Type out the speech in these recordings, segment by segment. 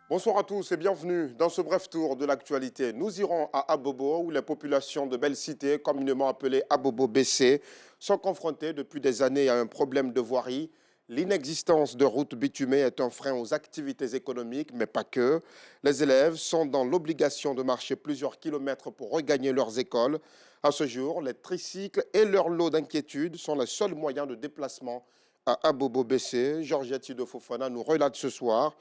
Bonsoir à tous et bienvenue dans ce bref tour de l'actualité. Nous irons à Abobo où les populations de belles cités, communément appelées Abobo-BC, sont confrontées depuis des années à un problème de voirie. L'inexistence de routes bitumées est un frein aux activités économiques, mais pas que. Les élèves sont dans l'obligation de marcher plusieurs kilomètres pour regagner leurs écoles. À ce jour, les tricycles et leur lot d'inquiétudes sont les seuls moyens de déplacement à Abobo-BC. Georgette de Fofana nous relate ce soir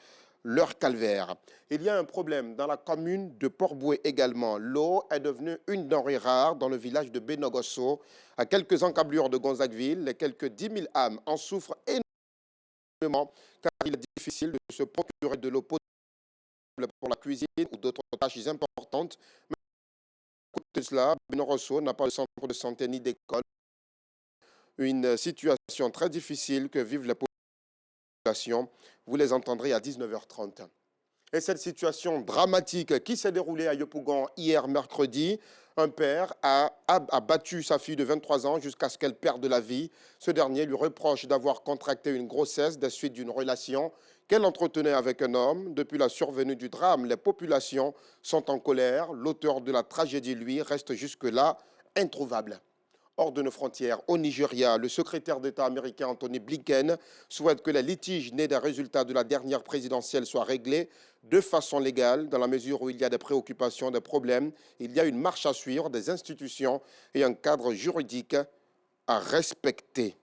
leur calvaire. Il y a un problème dans la commune de Port-Boué également. L'eau est devenue une denrée rare dans le village de Benogosso. À quelques encablures de Gonzagueville, les quelques 10 000 âmes en souffrent énormément car il est difficile de se procurer de l'eau potable pour la cuisine ou d'autres tâches importantes. Mais à côté de cela, Benogosso n'a pas de centre de santé ni d'école. Une situation très difficile que vivent les populations. Vous les entendrez à 19h30. Et cette situation dramatique qui s'est déroulée à Yopougon hier mercredi, un père a battu sa fille de 23 ans jusqu'à ce qu'elle perde la vie. Ce dernier lui reproche d'avoir contracté une grossesse des suites d'une relation qu'elle entretenait avec un homme. Depuis la survenue du drame, les populations sont en colère. L'auteur de la tragédie, lui, reste jusque-là introuvable. Hors de nos frontières, au Nigeria, le secrétaire d'État américain Anthony Blinken souhaite que les litiges nés des résultats de la dernière présidentielle soient réglés de façon légale, dans la mesure où il y a des préoccupations, des problèmes, il y a une marche à suivre, des institutions et un cadre juridique à respecter.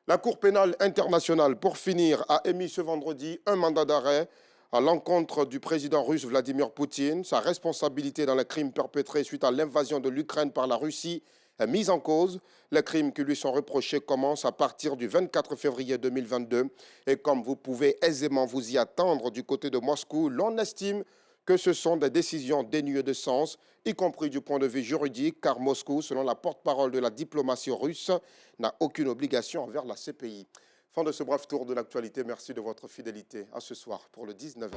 La Cour pénale internationale, pour finir, a émis ce vendredi un mandat d'arrêt à l'encontre du président russe Vladimir Poutine. Sa responsabilité dans les crimes perpétrés suite à l'invasion de l'Ukraine par la Russie est mise en cause. Les crimes qui lui sont reprochés commencent à partir du 24 février 2022. Et comme vous pouvez aisément vous y attendre du côté de Moscou, l'on estime que ce sont des décisions dénuées de sens, y compris du point de vue juridique, car Moscou, selon la porte-parole de la diplomatie russe, n'a aucune obligation envers la CPI. Fin de ce bref tour de l'actualité. Merci de votre fidélité. À ce soir pour le 19h.